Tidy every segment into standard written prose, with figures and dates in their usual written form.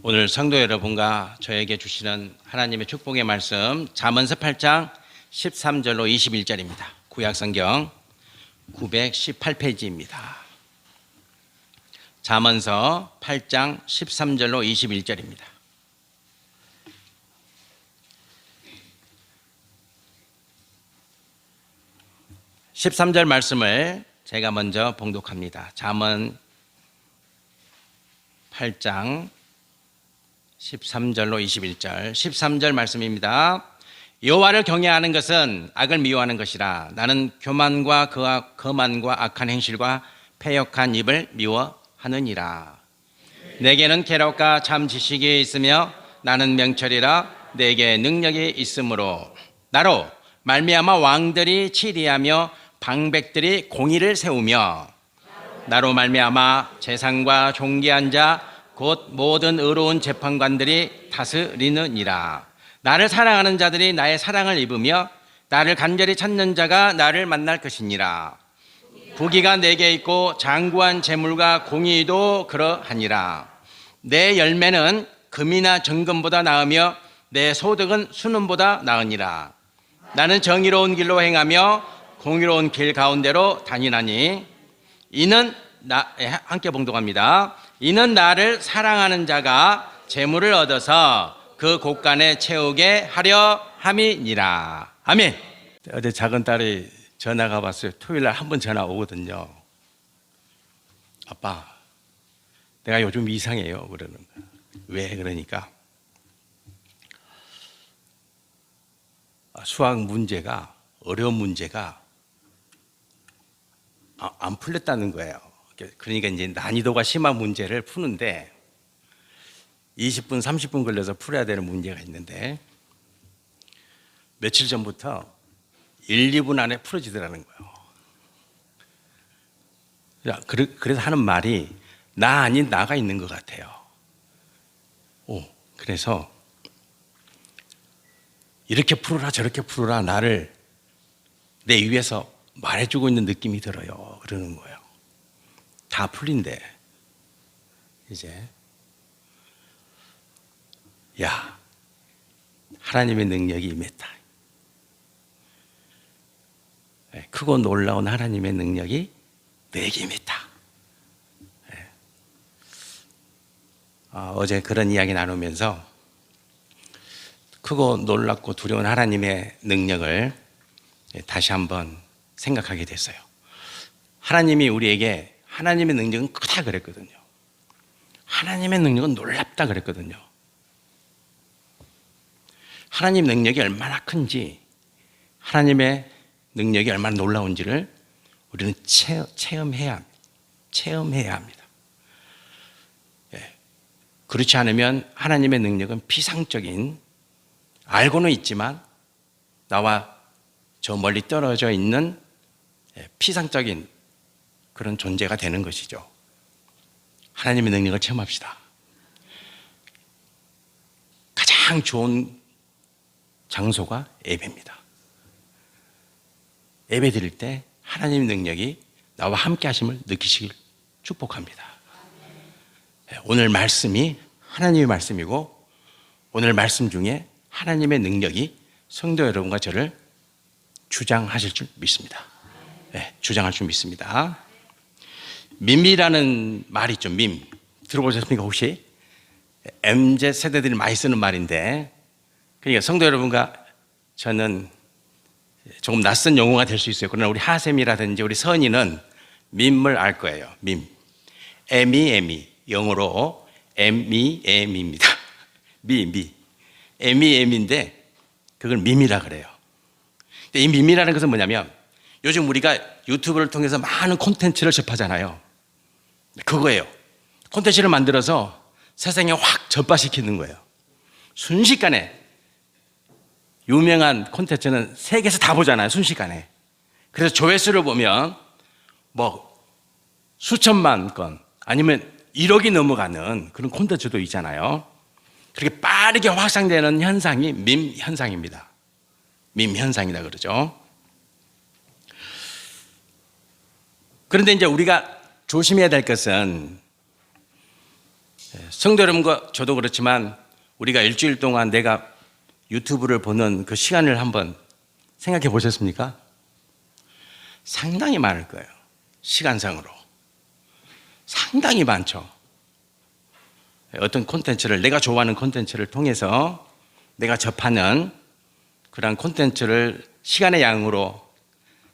오늘 성도 여러분과 저에게 주시는 하나님의 축복의 말씀 잠언서 8장 13절로 21절입니다. 구약성경 918페이지입니다. 잠언서 8장 13절로 21절입니다. (13절) 말씀을 제가 먼저 봉독합니다. 잠언 8장 13절로 21절 13절 말씀입니다. 여호와를 경외하는 것은 악을 미워하는 것이라. 나는 교만과 거만과 악한 행실과 패역한 입을 미워하느니라. 내게는 계략과 참 지식이 있으며 나는 명철이라. 내게 능력이 있으므로 나로 말미암아 왕들이 치리하며 방백들이 공의를 세우며 나로 말미암아 재상과 존귀한 자 곧 모든 의로운 재판관들이 다스리느니라. 나를 사랑하는 자들이 나의 사랑을 입으며 나를 간절히 찾는 자가 나를 만날 것이니라. 부귀가 내게 있고 장구한 재물과 공의도 그러하니라. 내 열매는 금이나 정금보다 나으며 내 소득은 순금보다 나으니라. 나는 정의로운 길로 행하며 공의로운 길 가운데로 다니나니 이는 함께 봉독합니다. 이는 나를 사랑하는 자가 재물을 얻어서 그 곳간에 채우게 하려 함이니라. 아멘. 어제 작은 딸이 전화가 왔어요. 토요일날 한 번 전화 오거든요. 아빠, 내가 요즘 이상해요. 그러는 거야. 왜 그러니까 수학 문제가 어려운 문제가 안 풀렸다는 거예요. 그러니까 이제 난이도가 심한 문제를 푸는데 20분, 30분 걸려서 풀어야 되는 문제가 있는데 며칠 전부터 1, 2분 안에 풀어지더라는 거예요. 그래서 하는 말이 나 아닌 나가 있는 것 같아요. 그래서 이렇게 풀어라 저렇게 풀어라 나를 내 위에서 말해주고 있는 느낌이 들어요. 그러는 거예요. 다 풀린대. 이제 야, 하나님의 능력이 임했다. 크고 놀라운 하나님의 능력이 내게 임했다. 어제 그런 이야기 나누면서 크고 놀랍고 두려운 하나님의 능력을 다시 한번 생각하게 됐어요. 하나님이 우리에게 하나님의 능력은 크다 그랬거든요. 하나님의 능력은 놀랍다 그랬거든요. 하나님 능력이 얼마나 큰지, 하나님의 능력이 얼마나 놀라운지를 우리는 체험해야 합니다. 그렇지 않으면 하나님의 능력은 피상적인, 알고는 있지만 나와 저 멀리 떨어져 있는 피상적인 그런 존재가 되는 것이죠. 하나님의 능력을 체험합시다. 가장 좋은 장소가 예배입니다. 예배 드릴 때 하나님의 능력이 나와 함께 하심을 느끼시길 축복합니다. 오늘 말씀이 하나님의 말씀이고 오늘 말씀 중에 하나님의 능력이 성도 여러분과 저를 주장하실 줄 믿습니다. 주장할 줄 믿습니다. 밈이라는 말이 있죠. 밈 들어보셨습니까 혹시? MZ 세대들이 많이 쓰는 말인데, 그러니까 성도 여러분과 저는 조금 낯선 용어가 될 수 있어요. 그러나 우리 하샘이라든지 우리 선이는 밈을 알 거예요. 밈, 에미 영어로 MEM입니다. MEM인데 그걸 밈이라 그래요. 근데 이 밈이라는 것은 뭐냐면 요즘 우리가 유튜브를 통해서 많은 콘텐츠를 접하잖아요. 그거예요. 콘텐츠를 만들어서 세상에 확 전파시키는 거예요. 순식간에 유명한 콘텐츠는 세계에서 다 보잖아요. 순식간에. 그래서 조회수를 보면 뭐 수천만 건 아니면 1억이 넘어가는 그런 콘텐츠도 있잖아요. 그렇게 빠르게 확산되는 현상이 밈 현상입니다. 밈 현상이다 그러죠. 그런데 이제 우리가 조심해야 될 것은 성도 여러분과 저도 그렇지만 우리가 일주일 동안 내가 유튜브를 보는 그 시간을 한번 생각해 보셨습니까? 상당히 많을 거예요. 시간상으로. 상당히 많죠. 어떤 콘텐츠를, 내가 좋아하는 콘텐츠를 통해서 내가 접하는 그런 콘텐츠를 시간의 양으로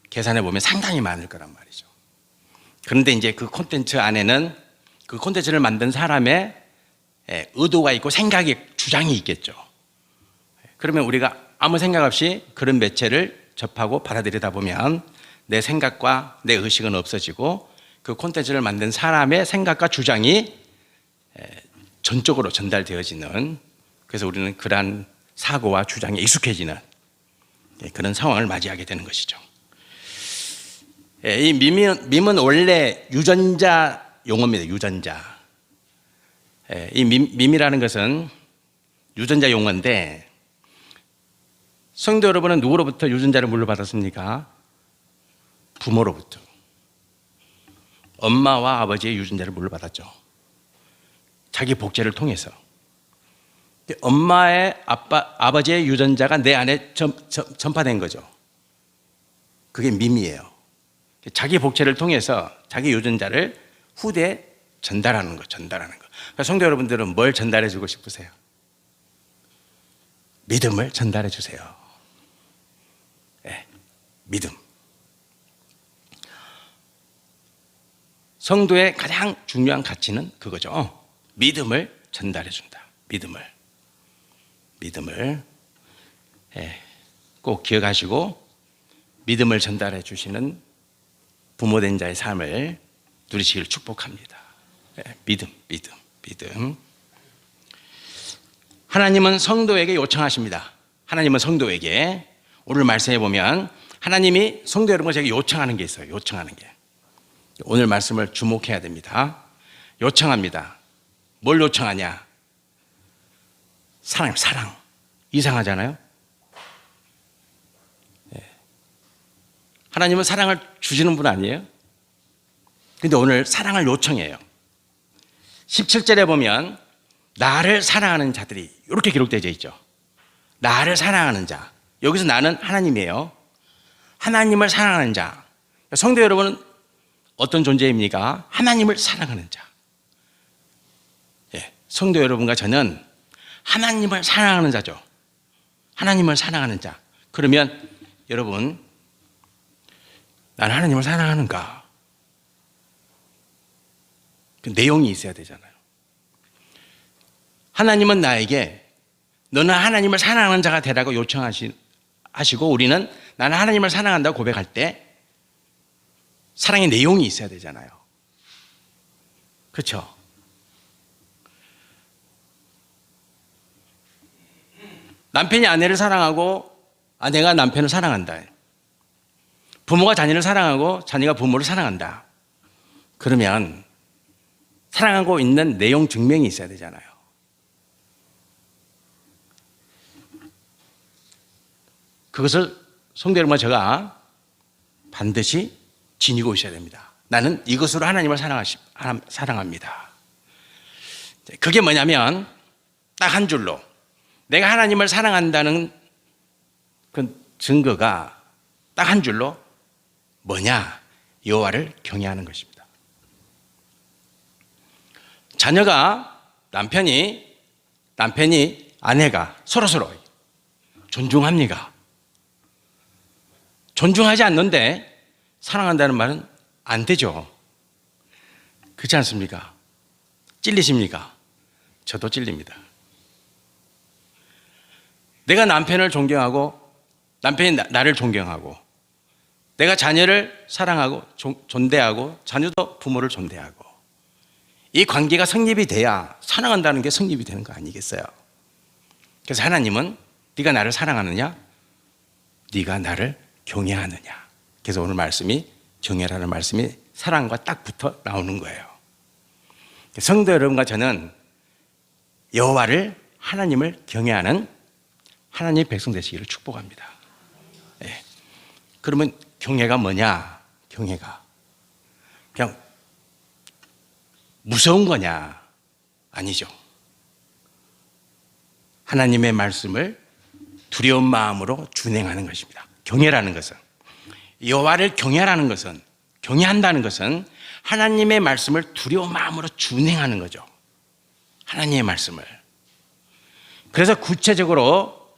계산해 보면 상당히 많을 거란 말이죠. 그런데 이제 그 콘텐츠 안에는 그 콘텐츠를 만든 사람의 의도가 있고 생각이, 주장이 있겠죠. 그러면 우리가 아무 생각 없이 그런 매체를 접하고 받아들이다 보면 내 생각과 내 의식은 없어지고 그 콘텐츠를 만든 사람의 생각과 주장이 전적으로 전달되어지는, 그래서 우리는 그러한 사고와 주장에 익숙해지는 그런 상황을 맞이하게 되는 것이죠. 이 밈은 원래 유전자 용어입니다. 유전자. 이 밈이라는 것은 유전자 용어인데, 성도 여러분은 누구로부터 유전자를 물려받았습니까? 부모로부터. 엄마와 아버지의 유전자를 물려받았죠. 자기 복제를 통해서. 엄마의 아버지의 유전자가 내 안에 전파된 거죠. 그게 밈이에요. 자기 복제를 통해서 자기 유전자를 후대에 전달하는 거. 그러니까 성도 여러분들은 뭘 전달해 주고 싶으세요? 믿음을 전달해 주세요. 네, 믿음. 성도의 가장 중요한 가치는 그거죠. 믿음을 전달해 준다. 믿음을 꼭 기억하시고 믿음을 전달해 주시는 부모된 자의 삶을 누리시기를 축복합니다. 믿음. 하나님은 성도에게 요청하십니다. 하나님은 성도에게, 오늘 말씀해 보면 하나님이 성도 여러분에게 요청하는 게 있어요. 요청하는 게. 오늘 말씀을 주목해야 됩니다. 요청합니다. 뭘 요청하냐? 사랑. 이상하잖아요? 하나님은 사랑을 주시는 분 아니에요? 근데 오늘 사랑을 요청해요. 17절에 보면 나를 사랑하는 자들이 이렇게 기록되어 있죠. 나를 사랑하는 자. 여기서 나는 하나님이에요. 하나님을 사랑하는 자. 성도 여러분은 어떤 존재입니까? 하나님을 사랑하는 자. 성도 여러분과 저는 하나님을 사랑하는 자죠. 하나님을 사랑하는 자. 그러면 여러분, 나는 하나님을 사랑하는가? 그 내용이 있어야 되잖아요. 하나님은 나에게 너는 하나님을 사랑하는 자가 되라고 요청하시고 우리는 나는 하나님을 사랑한다고 고백할 때 사랑의 내용이 있어야 되잖아요. 그렇죠? 남편이 아내를 사랑하고 아내가 남편을 사랑한다. 부모가 자녀를 사랑하고 자녀가 부모를 사랑한다. 그러면 사랑하고 있는 내용 증명이 있어야 되잖아요. 그것을 성도 여러분과 제가 반드시 지니고 있어야 됩니다. 나는 이것으로 하나님을 사랑합니다. 그게 뭐냐면 딱 한 줄로 내가 하나님을 사랑한다는 그 증거가 딱 한 줄로 뭐냐? 여호와를 경외하는 것입니다. 자녀가 남편이 아내가 서로 존중합니까? 존중하지 않는데 사랑한다는 말은 안 되죠. 그렇지 않습니까? 찔리십니까? 저도 찔립니다. 내가 남편을 존경하고 남편이 나를 존경하고 내가 자녀를 사랑하고 존대하고 자녀도 부모를 존대하고 이 관계가 성립이 돼야 사랑한다는 게 성립이 되는 거 아니겠어요? 그래서 하나님은 네가 나를 사랑하느냐? 네가 나를 경외하느냐? 그래서 오늘 말씀이 경외라는 말씀이 사랑과 딱 붙어 나오는 거예요. 성도 여러분과 저는 여호와를 하나님을 경외하는 하나님의 백성 되시기를 축복합니다. 네. 그러면 경외가 뭐냐? 경외가 그냥 무서운 거냐? 아니죠. 하나님의 말씀을 두려운 마음으로 준행하는 것입니다. 경외라는 것은, 여호와를 경외하는 것은, 경외한다는 것은 하나님의 말씀을 두려운 마음으로 준행하는 거죠. 하나님의 말씀을. 그래서 구체적으로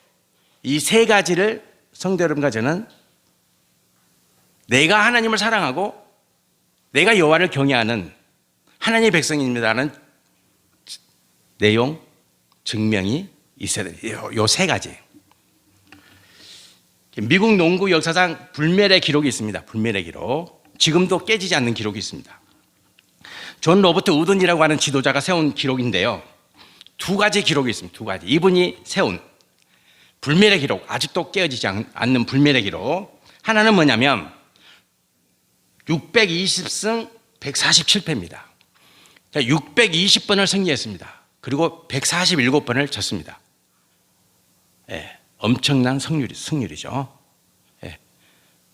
이 세 가지를 성도 여러분과 저는 내가 하나님을 사랑하고 내가 여호와를 경외하는 하나님의 백성입니다라는 내용, 증명이 있어야 돼요. 요 세 가지. 미국 농구 역사상 불멸의 기록이 있습니다. 불멸의 기록. 지금도 깨지지 않는 기록이 있습니다. 존 로버트 우든이라고 하는 지도자가 세운 기록인데요. 두 가지 기록이 있습니다. 두 가지. 이분이 세운 불멸의 기록, 아직도 깨어지지 않는 불멸의 기록. 하나는 뭐냐면 620승 147패입니다. 620번을 승리했습니다. 그리고 147번을 졌습니다. 예, 엄청난 승률이죠. 예,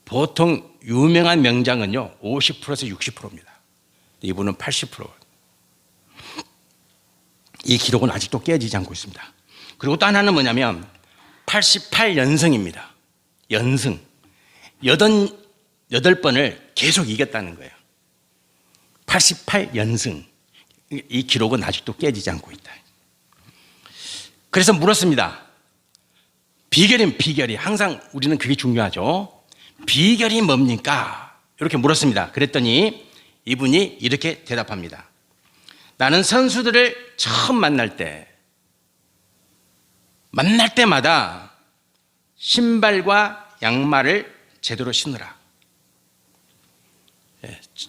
보통 유명한 명장은요 50%에서 60%입니다. 이분은 80%. 이 기록은 아직도 깨지지 않고 있습니다. 그리고 또 하나는 뭐냐면 88연승입니다. 연승. 8번을 계속 이겼다는 거예요. 88연승. 이 기록은 아직도 깨지지 않고 있다. 그래서 물었습니다. 비결이 항상 우리는 그게 중요하죠. 비결이 뭡니까? 이렇게 물었습니다. 그랬더니 이분이 이렇게 대답합니다. 나는 선수들을 처음 만날 때마다 신발과 양말을 제대로 신으라.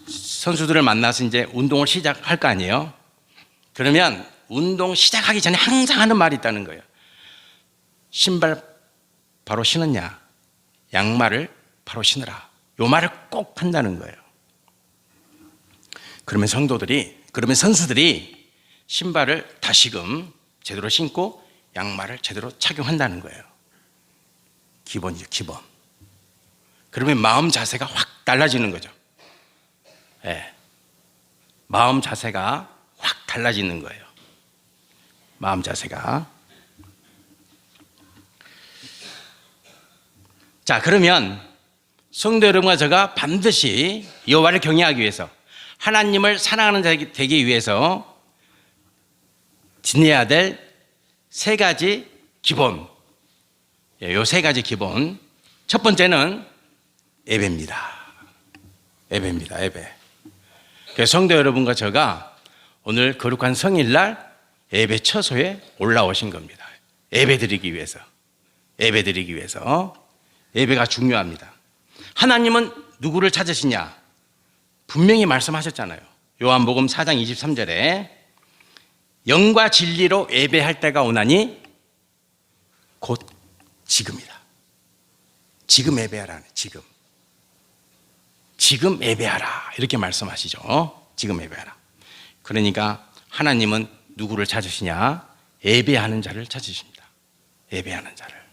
선수들을 만나서 이제 운동을 시작할 거 아니에요. 그러면 운동 시작하기 전에 항상 하는 말이 있다는 거예요. 신발 바로 신었냐? 양말을 바로 신으라. 요 말을 꼭 한다는 거예요. 그러면 선수들이 신발을 다시금 제대로 신고 양말을 제대로 착용한다는 거예요. 기본이죠, 기본. 그러면 마음 자세가 확 달라지는 거죠. 네. 마음 자세가 확 달라지는 거예요. 마음 자세가. 자, 그러면 성도 여러분과 제가 반드시 여호와를 경외하기 위해서, 하나님을 사랑하는 자가 되기 위해서 지내야 될 세 가지 기본. 요 세 가지 기본. 첫 번째는 예배입니다. 예배. 그래서 성도 여러분과 제가 오늘 거룩한 성일날 예배 처소에 올라오신 겁니다. 예배 드리기 위해서. 예배가 중요합니다. 하나님은 누구를 찾으시냐? 분명히 말씀하셨잖아요. 요한복음 4장 23절에 영과 진리로 예배할 때가 오나니 곧 지금이다. 지금 예배하라. 지금 예배하라. 이렇게 말씀하시죠. 지금 예배하라. 그러니까 하나님은 누구를 찾으시냐? 예배하는 자를 찾으십니다. 예배하는 자를.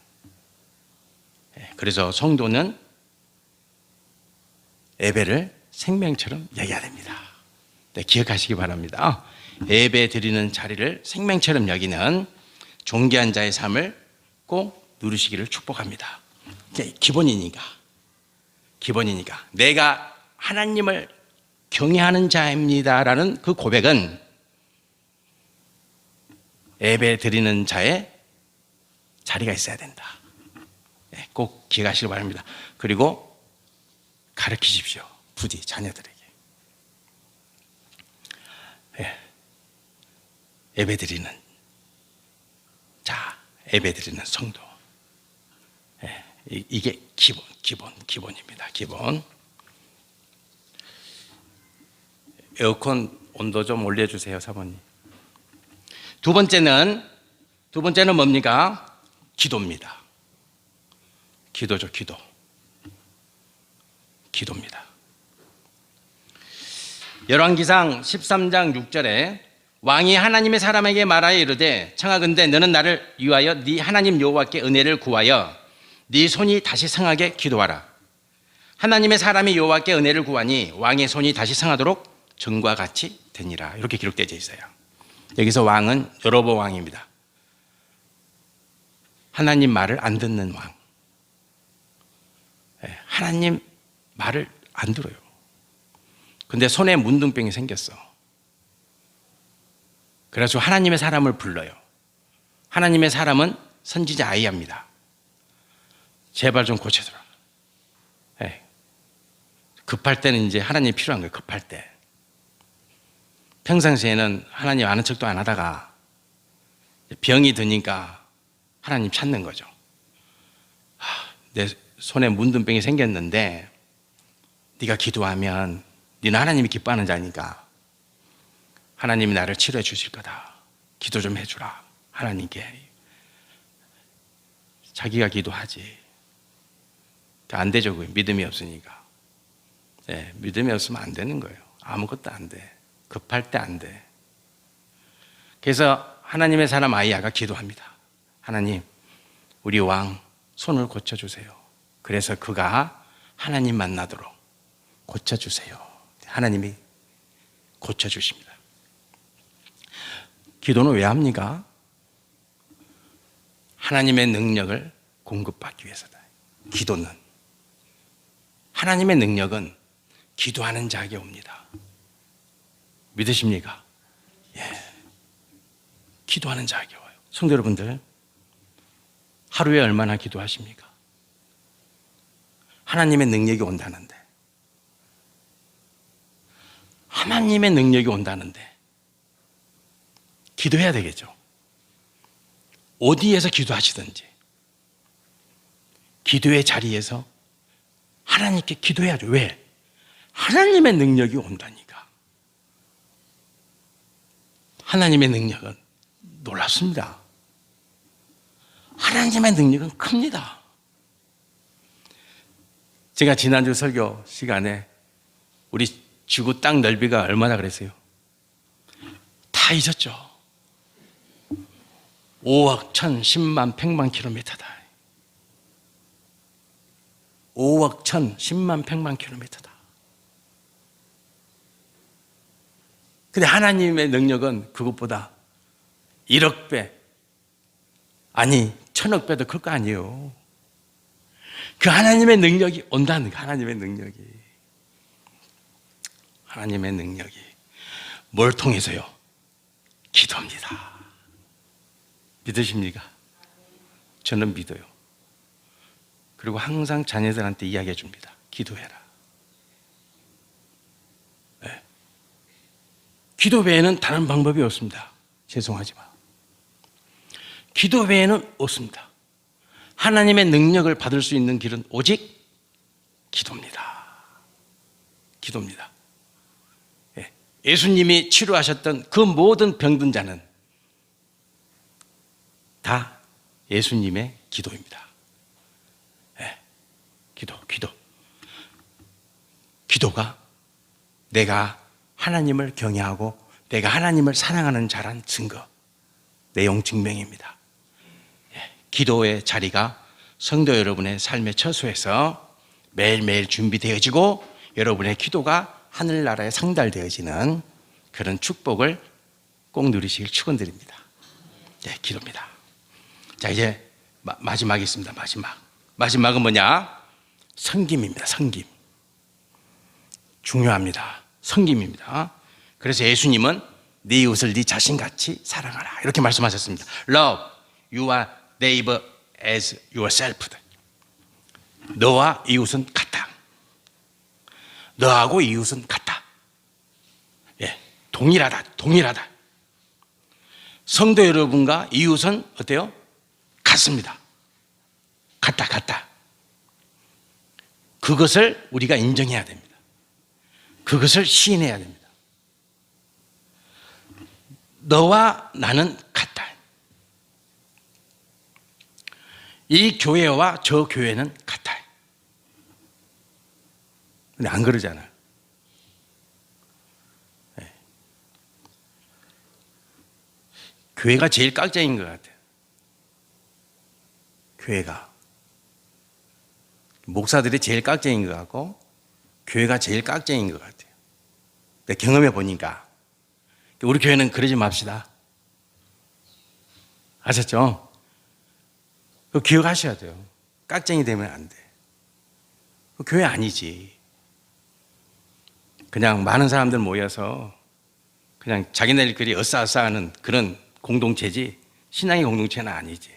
그래서 성도는 예배를 생명처럼 여겨야 됩니다. 네, 기억하시기 바랍니다. 예배 드리는 자리를 생명처럼 여기는 존귀한 자의 삶을 꼭 누리시기를 축복합니다. 기본이니까 내가 하나님을 경외하는 자입니다라는 그 고백은 예배 드리는 자의 자리가 있어야 된다. 네, 꼭 기억하시기 바랍니다. 그리고 가르치십시오. 부디 자녀들에게. 예배드리는 자, 예배드리는 성도. 이게 기본입니다. 기본. 에어컨 온도 좀 올려주세요, 사모님. 두 번째는 뭡니까? 기도입니다. 기도죠, 기도입니다. 열왕기상 13장 6절에 왕이 하나님의 사람에게 말하여 이르되 청하건대 너는 나를 위하여 네 하나님 여호와께 은혜를 구하여 네 손이 다시 상하게 기도하라. 하나님의 사람이 여호와께 은혜를 구하니 왕의 손이 다시 상하도록 전과 같이 되니라. 이렇게 기록되어 있어요. 여기서 왕은 여로보암 왕입니다. 하나님 말을 안 듣는 왕. 하나님 말을 안 들어요. 근데 손에 문둥병이 생겼어. 그래서 하나님의 사람을 불러요. 하나님의 사람은 선지자 아이야입니다. 제발 좀 고쳐줘라. 급할 때는 이제 하나님이 필요한 거예요. 급할 때. 평상시에는 하나님 아는 척도 안 하다가 병이 드니까 하나님 찾는 거죠. 내 손에 문둥병이 생겼는데 네가 기도하면 네는 하나님이 기뻐하는 자니까 하나님이 나를 치료해 주실 거다. 기도 좀 해주라. 하나님께. 자기가 기도하지. 안 되죠. 믿음이 없으니까. 믿음이 없으면 안 되는 거예요. 아무것도 안 돼. 급할 때 안 돼. 그래서 하나님의 사람 아이야가 기도합니다. 하나님, 우리 왕 손을 고쳐주세요. 그래서 그가 하나님 만나도록 고쳐주세요. 하나님이 고쳐주십니다. 기도는 왜 합니까? 하나님의 능력을 공급받기 위해서다. 기도는. 하나님의 능력은 기도하는 자에게 옵니다. 믿으십니까? 기도하는 자에게 와요. 성도 여러분들, 하루에 얼마나 기도하십니까? 하나님의 능력이 온다는데. 하나님의 능력이 온다는데. 기도해야 되겠죠. 어디에서 기도하시든지. 기도의 자리에서 하나님께 기도해야죠. 왜? 하나님의 능력이 온다니까. 하나님의 능력은 놀랍습니다. 하나님의 능력은 큽니다. 제가 지난주 설교 시간에 우리 지구 땅 넓이가 얼마나 그랬어요? 다 잊었죠. 5억 1,010만 100만 킬로미터다. 5억 1,010만 100만 킬로미터다. 근데 하나님의 능력은 그것보다 1억 배, 아니 1,000억 배도 클 거 아니에요. 그 하나님의 능력이 온다는 거. 하나님의 능력이. 하나님의 능력이 뭘 통해서요? 기도합니다. 믿으십니까? 저는 믿어요. 그리고 항상 자녀들한테 이야기해 줍니다. 기도해라. 네. 기도 외에는 다른 방법이 없습니다. 죄송하지만 기도 외에는 없습니다. 하나님의 능력을 받을 수 있는 길은 오직 기도입니다. 기도입니다. 예수님이 치료하셨던 그 모든 병든 자는 다 예수님의 기도입니다. 기도. 기도가 내가 하나님을 경외하고 내가 하나님을 사랑하는 자란 증거, 내용 증명입니다. 기도의 자리가 성도 여러분의 삶의 처소에서 매일매일 준비되어지고 여러분의 기도가 하늘나라에 상달되어지는 그런 축복을 꼭 누리시길 축원드립니다. 기도입니다. 자, 이제 마지막이 있습니다. 마지막은 뭐냐? 섬김입니다. 섬김. 중요합니다. 섬김입니다. 그래서 예수님은 네 이웃을 네 자신같이 사랑하라 이렇게 말씀하셨습니다. Love your neighbor as yourself. 너와 이웃은 같다. 너하고 이웃은 같다. 동일하다. 성도 여러분과 이웃은 어때요? 같습니다. 같다. 그것을 우리가 인정해야 됩니다. 그것을 시인해야 됩니다. 너와 나는 같다. 이 교회와 저 교회는 같아. 근데 안 그러잖아요. 교회가 제일 깍쟁이인 것 같아요. 교회가. 목사들이 제일 깍쟁이인 것 같고 교회가 제일 깍쟁이인 것 같아요. 경험해 보니까 우리 교회는 그러지 맙시다. 아셨죠? 그거 기억하셔야 돼요. 깍쟁이 되면 안 돼. 교회 아니지. 그냥 많은 사람들 모여서 그냥 자기네들끼리 으쌰으쌰하는 그런 공동체지, 신앙의 공동체는 아니지.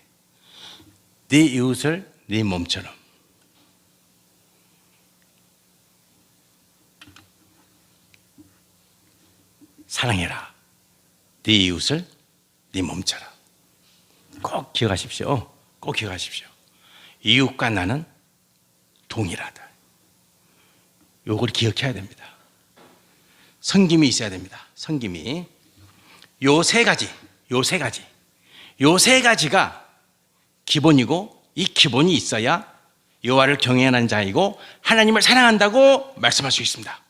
네 이웃을 네 몸처럼. 사랑해라. 네 이웃을 네 몸처럼. 꼭 기억하십시오. 꼭 기억하십시오. 이웃과 나는 동일하다. 요걸 기억해야 됩니다. 섬김이 있어야 됩니다. 섬김이. 요 세 가지가 기본이고, 이 기본이 있어야 여호와를 경외하는 자이고 하나님을 사랑한다고 말씀할 수 있습니다.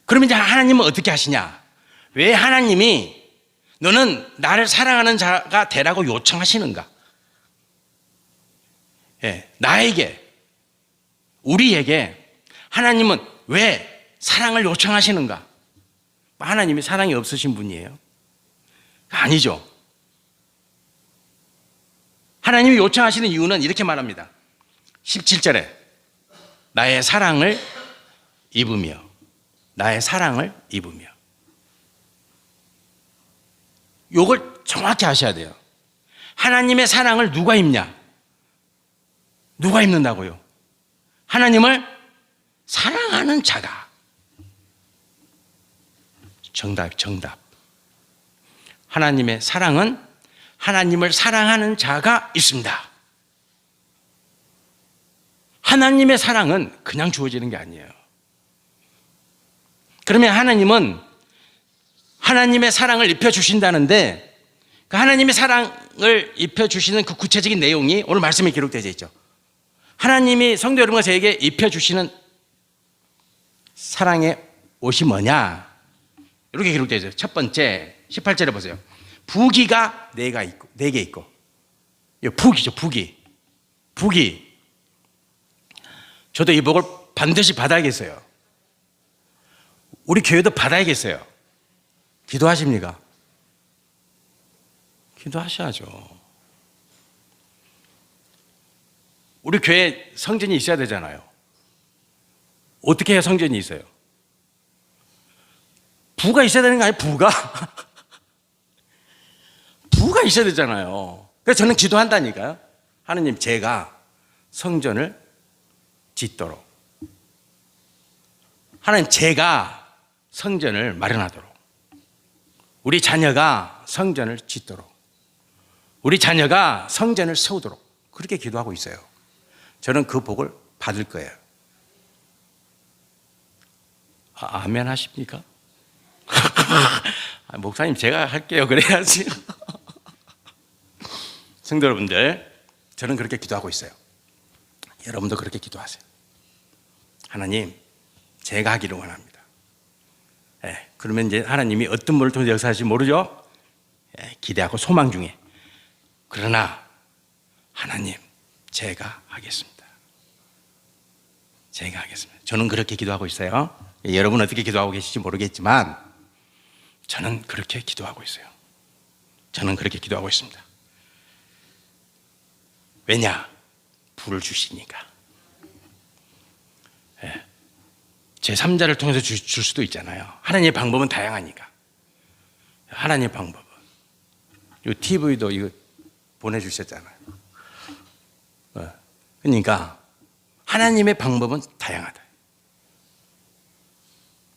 그러면 이제 하나님은 어떻게 하시냐? 왜 하나님이 너는 나를 사랑하는 자가 되라고 요청하시는가? 예, 나에게, 우리에게 하나님은 왜 사랑을 요청하시는가? 하나님이 사랑이 없으신 분이에요? 아니죠. 하나님이 요청하시는 이유는 이렇게 말합니다. 17절에 나의 사랑을 입으며, 나의 사랑을 입으며. 요걸 정확히 아셔야 돼요. 하나님의 사랑을 누가 입냐? 누가 입는다고요? 하나님을 사랑하는 자가. 정답. 하나님의 사랑은 하나님을 사랑하는 자가 있습니다. 하나님의 사랑은 그냥 주어지는 게 아니에요. 그러면 하나님은 하나님의 사랑을 입혀주신다는데, 그 하나님의 사랑을 입혀주시는 그 구체적인 내용이 오늘 말씀에 기록되어 있죠. 하나님이 성도 여러분과 저에게 입혀주시는 사랑의 옷이 뭐냐? 이렇게 기록되어 있어요. 첫 번째 18절에 보세요. 부귀가 네 개 있고. 부귀죠. 부귀. 저도 이 복을 반드시 받아야겠어요. 우리 교회도 받아야겠어요. 기도하십니까? 기도하셔야죠. 우리 교회 성전이 있어야 되잖아요. 어떻게 해야 성전이 있어요? 부가 있어야 되는 거 아니에요? 부가 있어야 되잖아요. 그래서 저는 기도한다니까요. 하나님, 제가 성전을 짓도록. 하나님, 제가 성전을 마련하도록. 우리 자녀가 성전을 짓도록. 우리 자녀가 성전을 세우도록. 그렇게 기도하고 있어요. 저는 그 복을 받을 거예요. 아멘 하십니까? 목사님, 제가 할게요. 그래야지. 성도 여러분들, 저는 그렇게 기도하고 있어요. 여러분도 그렇게 기도하세요. 하나님, 제가 하기를 원합니다. 예, 그러면 이제 하나님이 어떤 분을 통해서 역사하실지 모르죠? 예, 기대하고 소망 중에. 그러나 하나님, 제가 하겠습니다. 제가 하겠습니다. 저는 그렇게 기도하고 있어요. 예, 여러분 어떻게 기도하고 계실지 모르겠지만 저는 그렇게 기도하고 있어요. 저는 그렇게 기도하고 있습니다. 왜냐? 부를 주시니까. 예. 제3자를 통해서 줄 수도 있잖아요. 하나님의 방법은 다양하니까. 하나님의 방법은. 이 TV도 이거 보내주셨잖아요. 그러니까 하나님의 방법은 다양하다.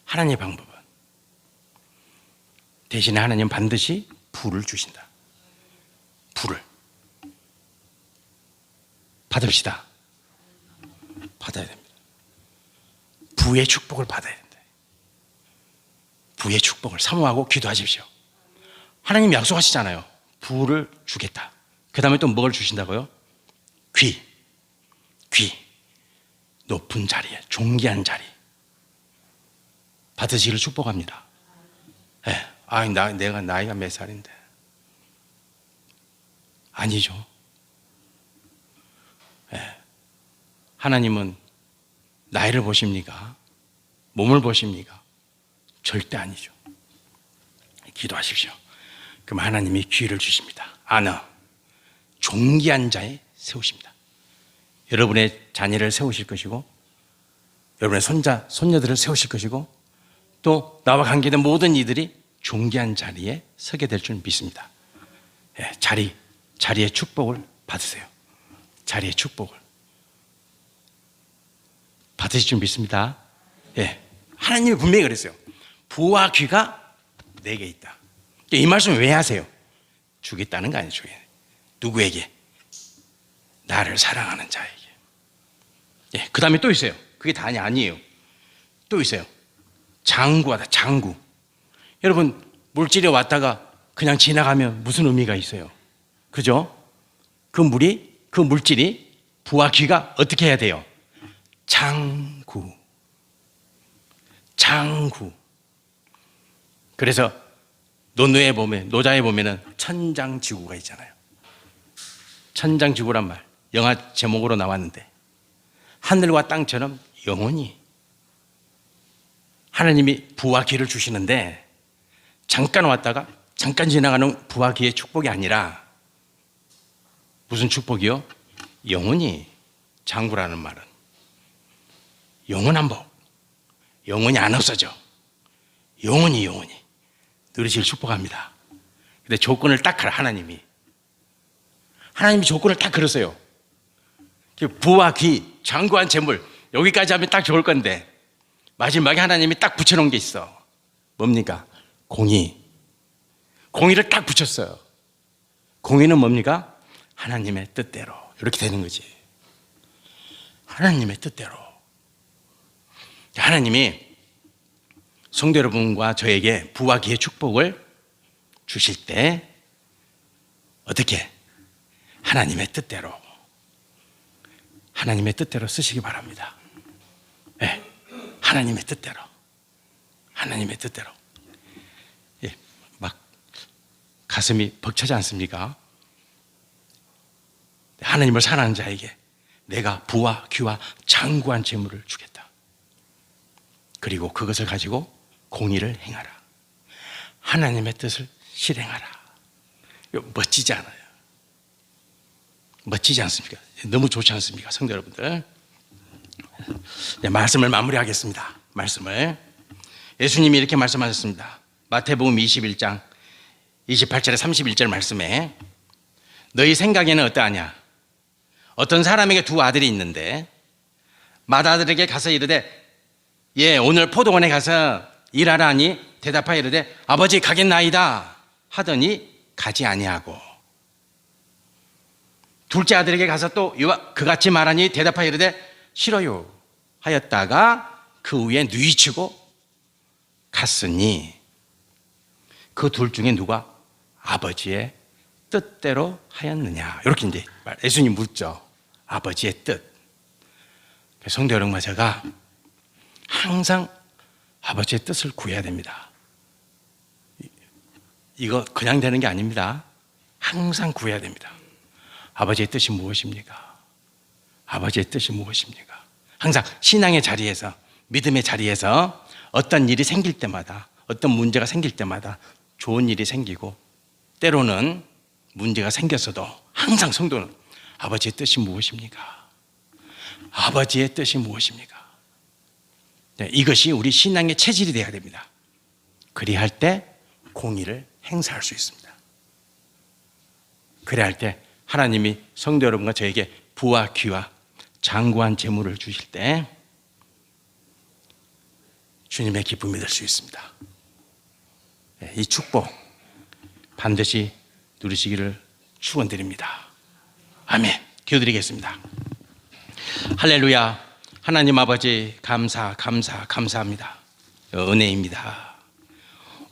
하나님의 방법은. 대신에 하나님은 반드시 부를 주신다. 부를. 받읍시다. 받아야 됩니다. 부의 축복을 받아야 된다. 부의 축복을 사모하고 기도하십시오. 하나님 약속하시잖아요. 부를 주겠다. 그 다음에 또 뭘 주신다고요? 귀. 높은 자리에, 존귀한 자리. 받으시기를 축복합니다. 네. 내가 나이가 몇 살인데. 아니죠. 네. 하나님은 나이를 보십니까? 몸을 보십니까? 절대 아니죠. 기도하십시오. 그럼 하나님이 기회를 주십니다. 아너, 존귀한 자에 세우십니다. 여러분의 자녀를 세우실 것이고 여러분의 손녀들을 세우실 것이고 또 나와 관계된 모든 이들이 존귀한 자리에 서게 될 줄 믿습니다. 예, 자리의 축복을 받으세요. 자리의 축복을 받으실 줄 믿습니다. 예, 하나님이 분명히 그랬어요. 부와 귀가 내게 있다. 이 말씀을 왜 하세요? 주겠다는 거 아니에요. 누구에게? 나를 사랑하는 자에게. 예, 그 다음에 또 있어요. 그게 다냐? 아니에요. 또 있어요. 장구하다. 장구. 여러분, 물질이 왔다가 그냥 지나가면 무슨 의미가 있어요? 그죠? 그 물질이 부와 귀가 어떻게 해야 돼요? 장구. 그래서 노자에 보면은 천장지구가 있잖아요. 천장지구란 말, 영화 제목으로 나왔는데 하늘과 땅처럼 영원히 하나님이 부와 귀를 주시는데 잠깐 왔다가 잠깐 지나가는 부와 귀의 축복이 아니라 무슨 축복이요? 영원히. 장구라는 말은 영원한 복, 영원히 안 없어져. 영원히 누리실 축복합니다. 근데 조건을 딱 하라. 하나님이 조건을 딱 걸었어요. 부와 귀, 장구한 재물 여기까지 하면 딱 좋을 건데 마지막에 하나님이 딱 붙여놓은 게 있어. 뭡니까? 공의를 딱 붙였어요. 공의는 뭡니까? 하나님의 뜻대로. 이렇게 되는 거지. 하나님의 뜻대로. 하나님이 성도 여러분과 저에게 부와 귀의 축복을 주실 때 어떻게? 하나님의 뜻대로 쓰시기 바랍니다. 네, 하나님의 뜻대로. 예, 막 가슴이 벅차지 않습니까? 하나님을 사랑하는 자에게 내가 부와 귀와 장구한 재물을 주겠다. 그리고 그것을 가지고 공의를 행하라. 하나님의 뜻을 실행하라. 이거 멋지지 않아요? 멋지지 않습니까? 너무 좋지 않습니까? 성도 여러분들. 네, 말씀을 마무리하겠습니다. 예수님이 이렇게 말씀하셨습니다. 마태복음 21장 28절에 31절 말씀에 너희 생각에는 어떠하냐? 어떤 사람에게 두 아들이 있는데 맏아들에게 가서 이르되 예, 오늘 포도원에 가서 일하라 하니 대답하여 이르되 아버지 가겠나이다 하더니 가지 아니하고 둘째 아들에게 가서 또 그같이 말하니 대답하여 이르되 싫어요 하였다가 그 후에 누이치고 갔으니 그 둘 중에 누가 아버지의 뜻대로 하였느냐? 이렇게 이제 예수님 묻죠. 아버지의 뜻. 성도 여러분과 제가 항상 아버지의 뜻을 구해야 됩니다. 이거 그냥 되는 게 아닙니다. 항상 구해야 됩니다. 아버지의 뜻이 무엇입니까? 아버지의 뜻이 무엇입니까? 항상 신앙의 자리에서, 믿음의 자리에서 어떤 일이 생길 때마다, 어떤 문제가 생길 때마다 좋은 일이 생기고 때로는 문제가 생겼어도 항상 성도는 아버지의 뜻이 무엇입니까? 아버지의 뜻이 무엇입니까? 네, 이것이 우리 신앙의 체질이 되어야 됩니다. 그리할 때 공의를 행사할 수 있습니다. 그래야 할 때 하나님이 성도 여러분과 저에게 부와 귀와 장구한 재물을 주실 때 주님의 기쁨이 될 수 있습니다. 네, 이 축복 반드시 누리시기를 축원드립니다. 아멘. 기도드리겠습니다. 할렐루야. 하나님 아버지 감사합니다. 은혜입니다.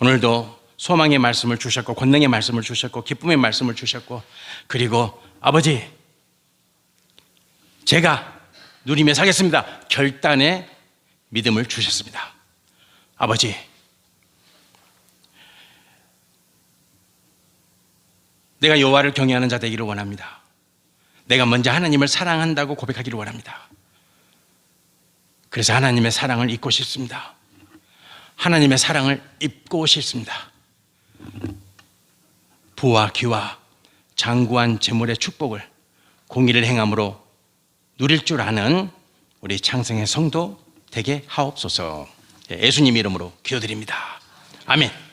오늘도 소망의 말씀을 주셨고 권능의 말씀을 주셨고 기쁨의 말씀을 주셨고 그리고 아버지 제가 누리며 살겠습니다. 결단의 믿음을 주셨습니다. 아버지 내가 여호와를 경외하는 자 되기를 원합니다. 내가 먼저 하나님을 사랑한다고 고백하기를 원합니다. 그래서 하나님의 사랑을 입고 싶습니다. 하나님의 사랑을 입고 싶습니다. 부와 귀와 장구한 재물의 축복을 공의를 행함으로 누릴 줄 아는 우리 창성의 성도 되게 하옵소서. 예수님 이름으로 기도드립니다. 아멘.